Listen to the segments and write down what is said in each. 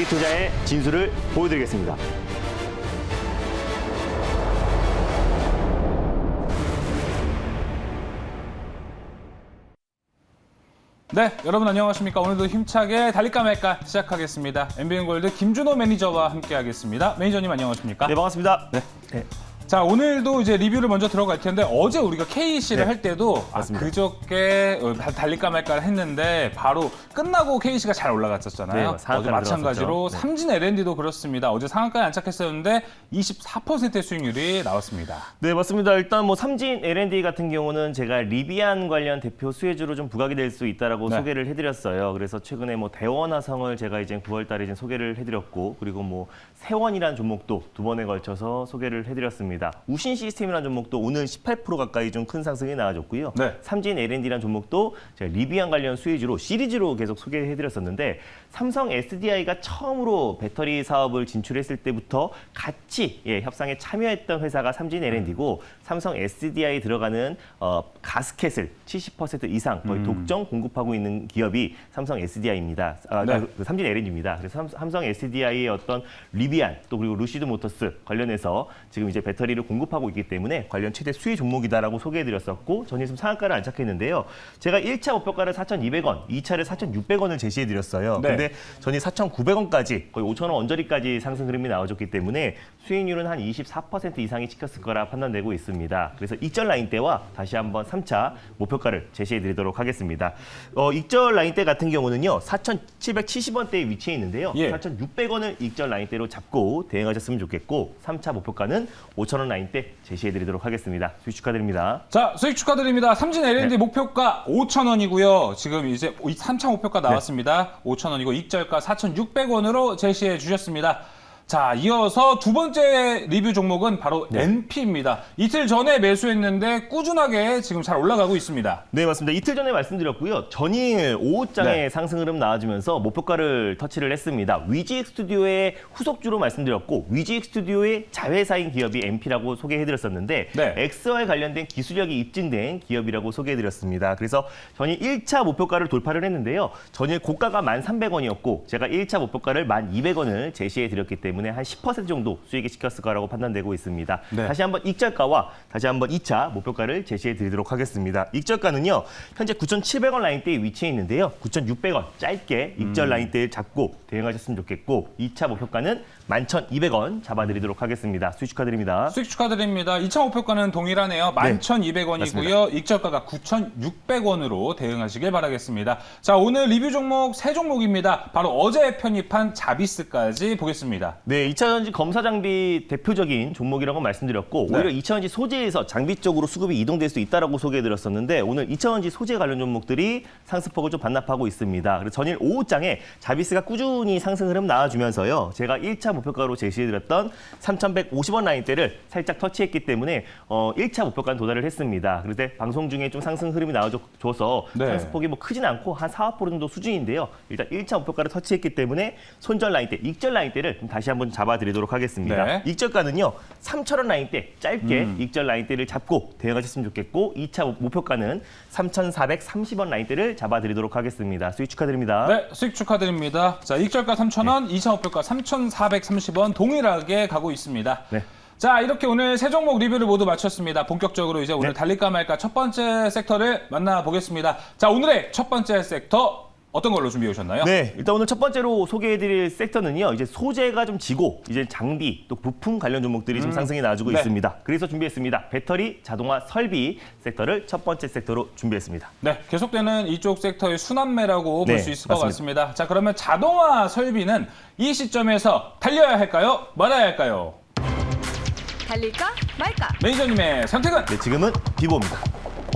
장기투자의 진수를 보여드리겠습니다. 네, 여러분 안녕하십니까. 오늘도 힘차게 달릴까 말까 시작하겠습니다. MBN골드 김준호 매니저와 함께하겠습니다. 매니저님 안녕하십니까? 네, 반갑습니다. 네. 자, 오늘도 이제 리뷰를 먼저 들어갈 텐데 어제 우리가 KC를 네. 할 때도 맞습니다. 그저께 달릴까 말까 했는데 바로 끝나고 KC가 잘 올라갔었잖아요. 네, 상한가를 어제 마찬가지로 들어갔었죠. 네. 삼진 L&D도 그렇습니다. 어제 상한가에 안착했었는데 24%의 수익률이 나왔습니다. 네, 맞습니다. 일단 뭐 삼진 L&D 같은 경우는 제가 리비안 관련 대표 수혜주로 좀 부각이 될 수 있다라고 네. 소개를 해드렸어요. 그래서 최근에 뭐 대원화성을 제가 이제 9월달에 이제 소개를 해드렸고, 그리고 뭐 세원이라는 종목도 두 번에 걸쳐서 소개를 해드렸습니다. 우신 시스템이라는 종목도 오늘 18% 가까이 좀 큰 상승이 나와줬고요. 네. 삼진 L&D라는 종목도 제가 리비안 관련 수혜주로 시리즈로 계속 소개해드렸었는데, 삼성 SDI가 처음으로 배터리 사업을 진출했을 때부터 같이 협상에 참여했던 회사가 삼진 L&D고, 삼성 SDI 들어가는 가스켓을 70% 이상 거의 독점 공급하고 있는 기업이 삼성 SDI입니다. 네. 삼진 L&D입니다. 그래서 삼성 SDI의 어떤 리비안 또 그리고 루시드 모터스 관련해서 지금 이제 배터리를 공급하고 있기 때문에 관련 최대 수혜 종목이다라고 소개해드렸었고, 전일품 상한가를 안착했는데요. 제가 1차 목표가를 4,200원, 2차를 4,600원을 제시해드렸어요. 네. 근데 전이 4,900원까지 거의 5,000원 언저리까지 상승 흐름이 나와줬기 때문에 수익률은 한 24% 이상이 찍혔을 거라 판단되고 있습니다. 그래서 익절 라인 때와 다시 한번 3차 목표가를 제시해드리도록 하겠습니다. 익절 라인 때 같은 경우는요, 4,770원대에 위치해 있는데요. 예. 4,600원을 익절 라인 때로 잡고 대응하셨으면 좋겠고, 3차 목표가는 5,000원 라인 때 제시해드리도록 하겠습니다. 수익 축하드립니다. 자, 수익 축하드립니다. 삼진 L&D 목표가 5,000원이고요. 지금 이제 3차 목표가 나왔습니다. 5,000원이고 익절가 4,600원으로 제시해 주셨습니다. 자, 이어서 두 번째 리뷰 종목은 바로 NP입니다. 이틀 전에 매수했는데 꾸준하게 지금 잘 올라가고 있습니다. 네, 맞습니다. 이틀 전에 말씀드렸고요. 전일 오후장에 네. 상승 흐름 나와주면서 목표가를 터치를 했습니다. 위지익 스튜디오의 후속주로 말씀드렸고, 위지익 스튜디오의 자회사인 기업이 NP라고 소개해드렸었는데, 네. 엑스와 관련된 기술력이 입증된 기업이라고 소개해드렸습니다. 그래서 전일 1차 목표가를 돌파를 했는데요. 전일 고가가 1,300원이었고 제가 1차 목표가를 1,200원을 제시해드렸기 때문에 한 10% 정도 수익이 시켰을 거라고 판단되고 있습니다. 네. 다시 한번 익절가와 다시 한번 2차 목표가를 제시해 드리도록 하겠습니다. 익절가는요, 현재 9,700원 라인대에 위치해 있는데요. 9,600원 짧게 익절 라인대를 잡고 대응하셨으면 좋겠고, 2차 목표가는 11,200원 잡아드리도록 하겠습니다. 수익 축하드립니다. 수익 축하드립니다. 2차 목표가는 동일하네요. 11,200원이고요. 익절가가 9,600원으로 대응하시길 바라겠습니다. 자, 오늘 리뷰 종목 세 종목입니다. 바로 어제 편입한 자비스까지 보겠습니다. 네, 2차전지 검사 장비 대표적인 종목이라고 말씀드렸고, 네. 오히려 2차전지 소재에서 장비 쪽으로 수급이 이동될 수 있다라고 소개해드렸었는데, 오늘 2차전지 소재 관련 종목들이 상승폭을 좀 반납하고 있습니다. 그래서 전일 오후장에 자비스가 꾸준히 상승 흐름 나와주면서요, 제가 1차 목표가로 제시해드렸던 3,150원 라인대를 살짝 터치했기 때문에 1차 목표가는 도달을 했습니다. 그런데 방송 중에 좀 상승 흐름이 나와줘서 네. 상승폭이 뭐 크진 않고 한 4, 5% 정도 수준인데요. 일단 1차 목표가를 터치했기 때문에 손절 라인대, 익절 라인대를 다시 한번 잡아드리도록 하겠습니다. 네. 익절가는요, 3,000원 라인대 짧게 익절 라인대를 잡고 대응하셨으면 좋겠고, 2차 목표가는 3,430원 라인대를 잡아드리도록 하겠습니다. 수익 축하드립니다. 네, 수익 축하드립니다. 자, 익절가 3,000원, 2차 목표가 3,430원 동일하게 가고 있습니다. 네. 자, 이렇게 오늘 세 종목 리뷰를 모두 마쳤습니다. 본격적으로 이제 오늘 네. 달릴까 말까 첫 번째 섹터를 만나보겠습니다. 자, 오늘의 첫 번째 섹터 어떤 걸로 준비해 오셨나요? 네, 일단 오늘 첫 번째로 소개해드릴 섹터는요, 이제 소재가 좀 지고 이제 장비 또 부품 관련 종목들이 좀 상승이 나와주고 네. 있습니다. 그래서 준비했습니다. 배터리, 자동화, 설비 섹터를 첫 번째 섹터로 준비했습니다. 네, 계속되는 이쪽 섹터의 순환매라고 네, 볼 수 있을 것 맞습니다. 같습니다. 자, 그러면 자동화 설비는 이 시점에서 달려야 할까요? 말아야 할까요? 달릴까 말까? 매니저님의 선택은? 네, 지금은 비보입니다.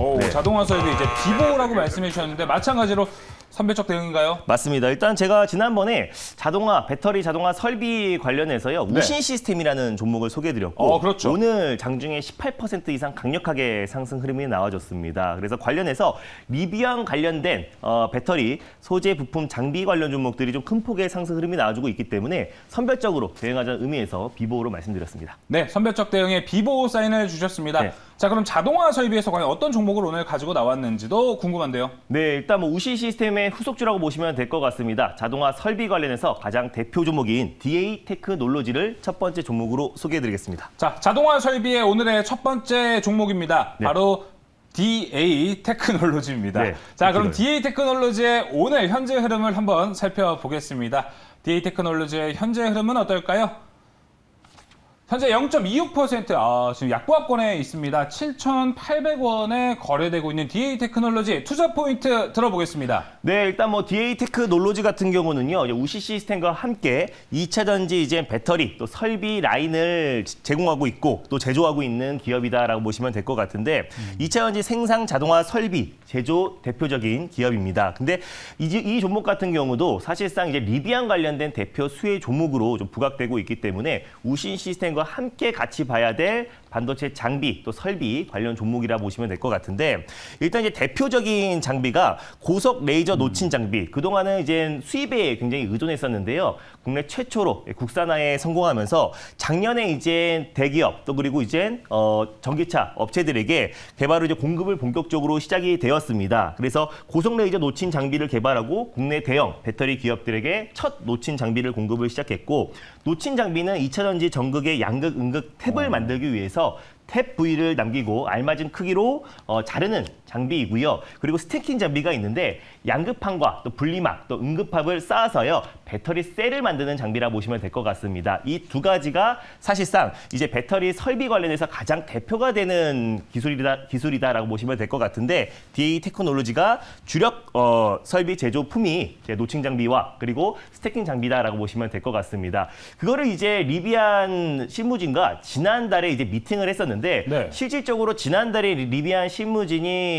오, 네. 자동화 설비 이제 비보라고 말씀해 주셨는데 마찬가지로 선배적 대응인가요? 맞습니다. 일단 제가 지난번에 자동화, 배터리 자동화 설비 관련해서요, 네. 우신 시스템이라는 종목을 소개해드렸고, 그렇죠. 오늘 장중에 18% 이상 강력하게 상승 흐름이 나와줬습니다. 그래서 관련해서 리비안 관련된 배터리, 소재, 부품, 장비 관련 종목들이 좀 큰 폭의 상승 흐름이 나와주고 있기 때문에 선별적으로 대응하자는 의미에서 비보로 말씀드렸습니다. 네, 선배적 대응에 비보 사인을 주셨습니다. 네. 자, 그럼 자동화 설비에서 과연 어떤 종목을 오늘 가지고 나왔는지도 궁금한데요. 네, 일단 뭐 우시 시스템의 후속주라고 보시면 될 것 같습니다. 자동화 설비 관련해서 가장 대표 종목인 DA 테크놀로지를 첫 번째 종목으로 소개해드리겠습니다. 자, 자동화 설비의 오늘의 첫 번째 종목입니다. 네. 바로 DA 테크놀로지입니다. 네, 자, 그럼 이거요. DA 테크놀로지의 오늘 현재 흐름을 한번 살펴보겠습니다. DA 테크놀로지의 현재 흐름은 어떨까요? 현재 0.26%, 지금 약보합권에 있습니다. 7,800원에 거래되고 있는 DA 테크놀로지 투자 포인트 들어보겠습니다. 네, 일단 뭐 DA 테크놀로지 같은 경우는요, 이제 우시 시스템과 함께 2차 전지 이제 배터리 또 설비 라인을 제공하고 있고 또 제조하고 있는 기업이다라고 보시면 될 것 같은데 2차 전지 생산 자동화 설비 제조 대표적인 기업입니다. 근데 이 종목 같은 경우도 사실상 이제 리비안 관련된 대표 수혜 종목으로 좀 부각되고 있기 때문에 우신 시스템과 함께 같이 봐야 될 반도체 장비 또 설비 관련 종목이라 보시면 될 것 같은데 일단 이제 대표적인 장비가 고속 레이저 놓친 장비. 그동안은 이제 수입에 굉장히 의존했었는데요. 국내 최초로 국산화에 성공하면서 작년에 이제 대기업 또 그리고 이제 전기차 업체들에게 개발을 이제 공급을 본격적으로 시작이 되었습니다. 그래서 고속 레이저 놓친 장비를 개발하고 국내 대형 배터리 기업들에게 첫 놓친 장비를 공급을 시작했고 놓친 장비는 2차 전지 전극의 양극, 음극 탭을 만들기 위해서 탭 부위를 남기고 알맞은 크기로 자르는 장비이고요. 그리고 스태킹 장비가 있는데 양극판과 또 분리막, 또 음극합을 쌓아서요. 배터리 셀을 만드는 장비라 보시면 될 것 같습니다. 이 두 가지가 사실상 이제 배터리 설비 관련해서 가장 대표가 되는 기술이다라고 보시면 될 것 같은데 DA 테크놀로지가 주력 설비 제조품이 이제 노칭 장비와 그리고 스태킹 장비다라고 보시면 될 것 같습니다. 그거를 이제 리비안 실무진과 지난달에 이제 미팅을 했었는데 네. 실질적으로 지난달에 리비안 실무진이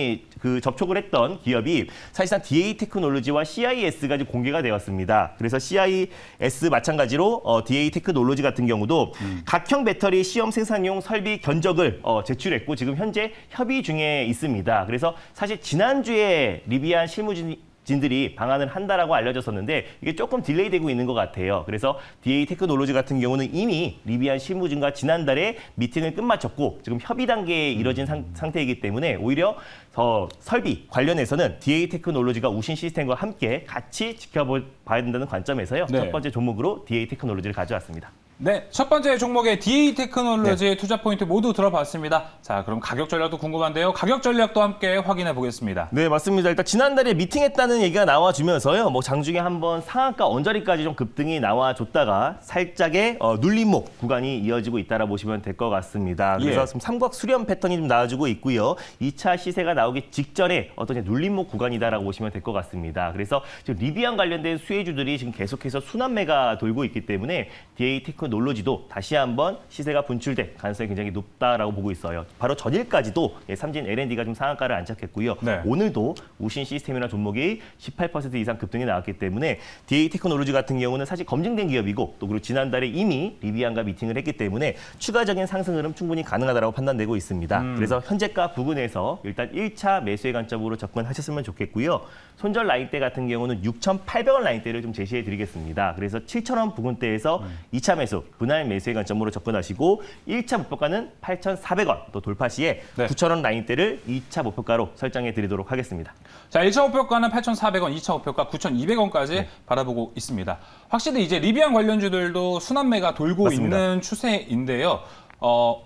접촉을 했던 기업이 사실상 DA 테크놀로지와 CIS가 이제 공개가 되었습니다. 그래서 CIS 마찬가지로 DA 테크놀로지 같은 경우도 각형 배터리 시험 생산용 설비 견적을 제출했고 지금 현재 협의 중에 있습니다. 그래서 사실 지난주에 리비안 실무진들이 방한을 한다라고 알려졌었는데 이게 조금 딜레이되고 있는 것 같아요. 그래서 DA 테크놀로지 같은 경우는 이미 리비안 실무진과 지난달에 미팅을 끝마쳤고 지금 협의 단계에 이뤄진 상태이기 때문에 오히려 설비 관련해서는 DA 테크놀로지가 우신 시스템과 함께 같이 지켜봐야 된다는 관점에서요. 네. 첫 번째 종목으로 DA 테크놀로지를 가져왔습니다. 네, 첫 번째 종목의 DA 테크놀로지의 투자 포인트 모두 들어봤습니다. 자, 그럼 가격 전략도 궁금한데요. 가격 전략도 함께 확인해 보겠습니다. 네, 맞습니다. 일단 지난달에 미팅했다는 얘기가 나와주면서요. 뭐 장중에 한번 상한가 언저리까지 좀 급등이 나와줬다가 살짝의 눌림목 구간이 이어지고 있다라 보시면 될 것 같습니다. 그래서 예. 지금 삼각 수렴 패턴이 좀 나와주고 있고요. 2차 시세가 나오기 직전에 어떤 이제 눌림목 구간이다라고 보시면 될 것 같습니다. 그래서 지금 리비안 관련된 수혜주들이 지금 계속해서 순환매가 돌고 있기 때문에 DA 테크놀로지도 다시 한번 시세가 분출될 가능성이 굉장히 높다라고 보고 있어요. 바로 전일까지도 삼진 L&D가 좀 상한가를 안착했고요. 네. 오늘도 우신 시스템이나 종목이 18% 이상 급등이 나왔기 때문에 DA 테크놀로지 같은 경우는 사실 검증된 기업이고 또 그리고 지난달에 이미 리비안과 미팅을 했기 때문에 추가적인 상승 흐름 충분히 가능하다고 판단되고 있습니다. 그래서 현재가 부근에서 일단 1차 매수의 관점으로 접근하셨으면 좋겠고요. 손절 라인대 같은 경우는 6,800원 라인대를 좀 제시해 드리겠습니다. 그래서 7,000원 부근대에서 2차 매수, 분할 매수의 관점으로 접근하시고 1차 목표가는 8,400원 또 돌파 시에 네. 9,000원 라인대를 2차 목표가로 설정해 드리도록 하겠습니다. 자, 1차 목표가는 8,400원, 2차 목표가 9,200원까지 바라보고 있습니다. 확실히 이제 리비안 관련주들도 순환매가 돌고 맞습니다. 있는 추세인데요.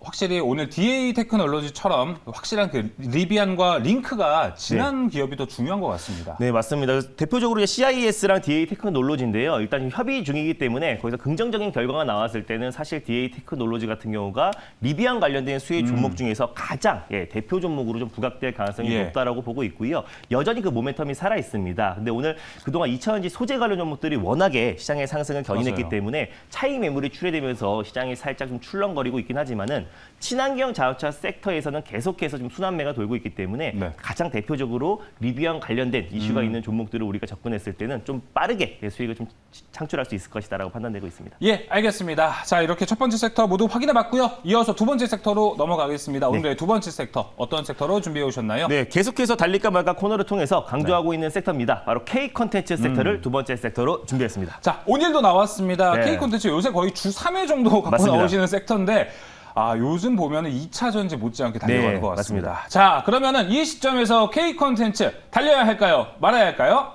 확실히 오늘 DA 테크놀로지처럼 확실한 그 리비안과 링크가 진한 기업이 더 중요한 것 같습니다. 네, 맞습니다. 대표적으로 이제 CIS랑 DA 테크놀로지인데요. 일단 협의 중이기 때문에 거기서 긍정적인 결과가 나왔을 때는 사실 DA 테크놀로지 같은 경우가 리비안 관련된 수혜 종목 중에서 가장 대표 종목으로 좀 부각될 가능성이 예. 높다라고 보고 있고요. 여전히 그 모멘텀이 살아 있습니다. 근데 오늘 그동안 2차전지 소재 관련 종목들이 워낙에 시장의 상승을 견인했기 맞아요. 때문에 차익 매물이 출회되면서 시장이 살짝 좀 출렁거리고 있긴 하지만은 친환경 자동차 섹터에서는 계속해서 좀 순환매가 돌고 있기 때문에 네. 가장 대표적으로 리비안 관련된 이슈가 있는 종목들을 우리가 접근했을 때는 좀 빠르게 수익을 좀 창출할 수 있을 것이다라고 판단되고 있습니다. 예, 알겠습니다. 자, 이렇게 첫 번째 sek터 모두 확인해봤고요. 이어서 두 번째 섹터로 넘어가겠습니다. 오늘의 두 번째 섹터, 어떤 섹터로 준비해 오셨나요? 네, 계속해서 달릴까 말까 코너를 통해서 강조하고 있는 섹터입니다. 바로 K 콘텐츠 섹터를 두 번째 섹터로 준비했습니다. 자, 오늘도 나왔습니다. 네. K 콘텐츠 요새 거의 주 3회 정도 갖고 맞습니다. 나오시는 섹터인데 요즘 보면은 2차 전지 못지않게 달려가는 네, 것 같습니다. 맞습니다. 자, 그러면은 이 시점에서 K 콘텐츠 달려야 할까요? 말아야 할까요?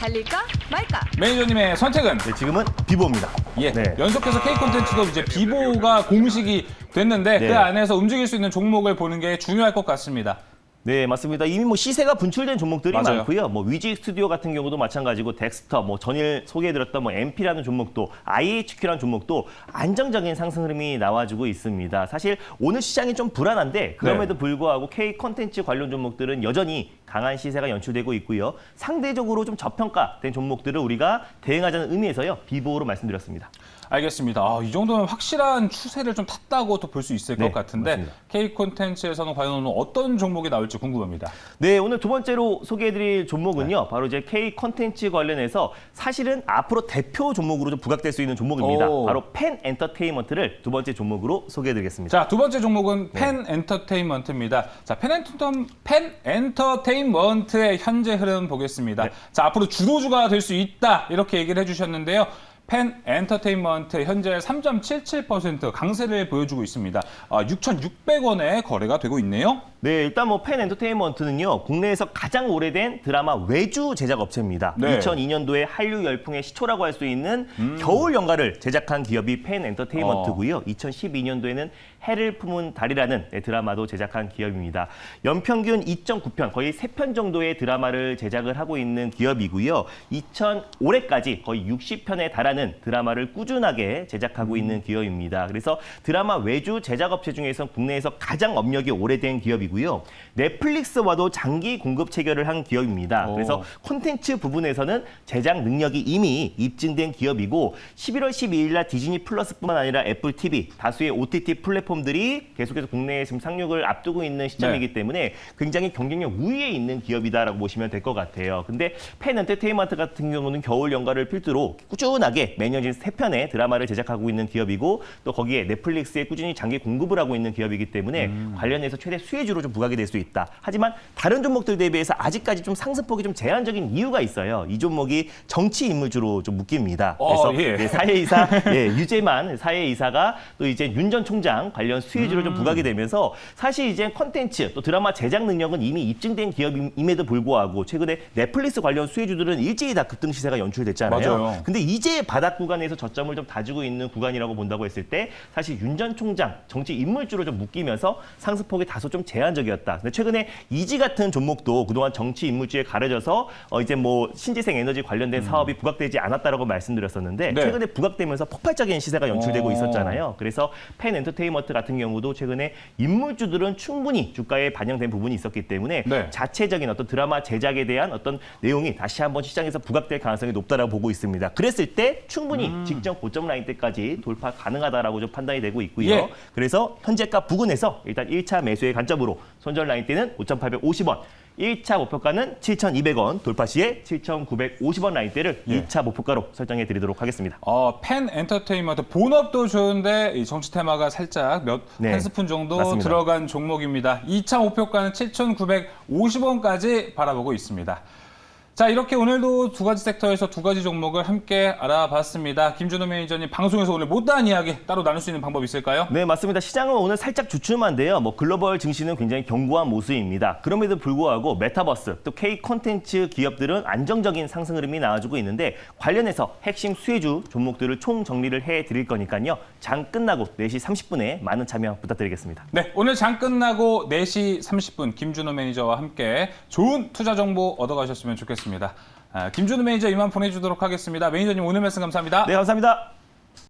달릴까 말까. 매니저님의 선택은? 네, 지금은 비보입니다. 예, 네. 연속해서 K 콘텐츠도 이제 비보가 공식이 됐는데 네. 그 안에서 움직일 수 있는 종목을 보는 게 중요할 것 같습니다. 네, 맞습니다. 이미 뭐 시세가 분출된 종목들이 맞아요. 많고요. 뭐 위지 스튜디오 같은 경우도 마찬가지고 덱스터, 뭐 전일 소개해드렸던 뭐 MP라는 종목도 IHQ라는 종목도 안정적인 상승 흐름이 나와주고 있습니다. 사실 오늘 시장이 좀 불안한데 그럼에도 네. 불구하고 K 콘텐츠 관련 종목들은 여전히 강한 시세가 연출되고 있고요. 상대적으로 좀 저평가된 종목들을 우리가 대응하자는 의미에서요. 비보로 말씀드렸습니다. 알겠습니다. 이 정도면 확실한 추세를 좀 탔다고 또 볼 수 있을 네, 것 같은데 맞습니다. K 콘텐츠에서는 과연 오늘 어떤 종목이 나올지 궁금합니다. 네, 오늘 두 번째로 소개해드릴 종목은요. 바로 이제 K 콘텐츠 관련해서 사실은 앞으로 대표 종목으로 좀 부각될 수 있는 종목입니다. 오. 바로 펜 엔터테인먼트를 두 번째 종목으로 소개해드리겠습니다. 자, 두 번째 종목은 네. 펜 엔터테인먼트입니다. 자, 펜 엔터테인먼트의 현재 흐름 보겠습니다. 네. 자, 앞으로 주도주가 될 수 있다 이렇게 얘기를 해주셨는데요. 펜 엔터테인먼트 현재 3.77% 강세를 보여주고 있습니다. 6,600원에 거래가 되고 있네요. 네, 일단 뭐 펜 엔터테인먼트는요. 국내에서 가장 오래된 드라마 외주 제작 업체입니다. 네. 2002년도에 한류 열풍의 시초라고 할 수 있는 겨울 연가를 제작한 기업이 펜 엔터테인먼트고요. 2012년도에는 해를 품은 달이라는 드라마도 제작한 기업입니다. 연평균 2.9편, 거의 3편 정도의 드라마를 제작을 하고 있는 기업이고요. 올해까지 거의 60편에 달하는 드라마를 꾸준하게 제작하고 있는 기업입니다. 그래서 드라마 외주 제작업체 중에서 국내에서 가장 업력이 오래된 기업이고요. 넷플릭스와도 장기 공급 체결을 한 기업입니다. 오. 그래서 콘텐츠 부분에서는 제작 능력이 이미 입증된 기업이고 11월 12일 날 디즈니 플러스뿐만 아니라 애플 TV, 다수의 OTT 플랫폼들이 계속해서 국내에 지금 상륙을 앞두고 있는 시점이기 때문에 굉장히 경쟁력 우위에 있는 기업이다라고 보시면 될 것 같아요. 근데 펜 엔터테인먼트 같은 경우는 겨울 연가를 필두로 꾸준하게 매년 지금 3편의 드라마를 제작하고 있는 기업이고 또 거기에 넷플릭스에 꾸준히 장기 공급을 하고 있는 기업이기 때문에 관련해서 최대 수혜주로 좀 부각이 될 수 있다. 하지만 다른 종목들 대비해서 아직까지 좀 상승폭이 좀 제한적인 이유가 있어요. 이 종목이 정치 인물주로 좀 묶입니다. 그래서 예. 네, 사회이사 유재만 사회이사가 또 이제 윤 전 총장 관련 수혜주로 좀 부각이 되면서 사실 이제 컨텐츠 또 드라마 제작 능력은 이미 입증된 기업임에도 불구하고 최근에 넷플릭스 관련 수혜주들은 일제히 다 급등 시세가 연출됐잖아요. 맞아요. 근데 이제 바닥 구간에서 저점을 좀 다지고 있는 구간이라고 본다고 했을 때 사실 윤 전 총장 정치 인물주로 좀 묶이면서 상승폭이 다소 좀 제한적이었다. 근데 최근에 이지 같은 종목도 그동안 정치 인물주에 가려져서 이제 뭐 신재생 에너지 관련된 사업이 부각되지 않았다라고 말씀드렸었는데 네. 최근에 부각되면서 폭발적인 시세가 연출되고 오. 있었잖아요. 그래서 펜 엔터테인먼트 같은 경우도 최근에 인물주들은 충분히 주가에 반영된 부분이 있었기 때문에 네. 자체적인 어떤 드라마 제작에 대한 어떤 내용이 다시 한번 시장에서 부각될 가능성이 높다라고 보고 있습니다. 그랬을 때 충분히 직전 고점 라인 때까지 돌파 가능하다라고 좀 판단이 되고 있고요. 예. 그래서 현재가 부근에서 일단 1차 매수의 관점으로 손절 라인 때는 5,850원, 1차 목표가는 7,200원, 돌파 시에 7,950원 라인대를 예. 2차 목표가로 설정해 드리도록 하겠습니다. 펜 엔터테인먼트 본업도 좋은데 이 정치 테마가 살짝 네, 한 스푼 정도 맞습니다. 들어간 종목입니다. 2차 목표가는 7,950원까지 바라보고 있습니다. 자, 이렇게 오늘도 두 가지 섹터에서 두 가지 종목을 함께 알아봤습니다. 김준호 매니저님, 방송에서 오늘 못다한 이야기 따로 나눌 수 있는 방법 있을까요? 네, 맞습니다. 시장은 오늘 살짝 주춤한데요. 뭐 글로벌 증시는 굉장히 견고한 모습입니다. 그럼에도 불구하고 메타버스 또 K 콘텐츠 기업들은 안정적인 상승 흐름이 나와주고 있는데 관련해서 핵심 수혜주 종목들을 총 정리를 해드릴 거니까요. 장 끝나고 4시 30분에 많은 참여 부탁드리겠습니다. 네, 오늘 장 끝나고 4시 30분 김준호 매니저와 함께 좋은 투자 정보 얻어가셨으면 좋겠습니다. 김준호 매니저 이만 보내주도록 하겠습니다. 매니저님 오늘 말씀 감사합니다. 네, 감사합니다.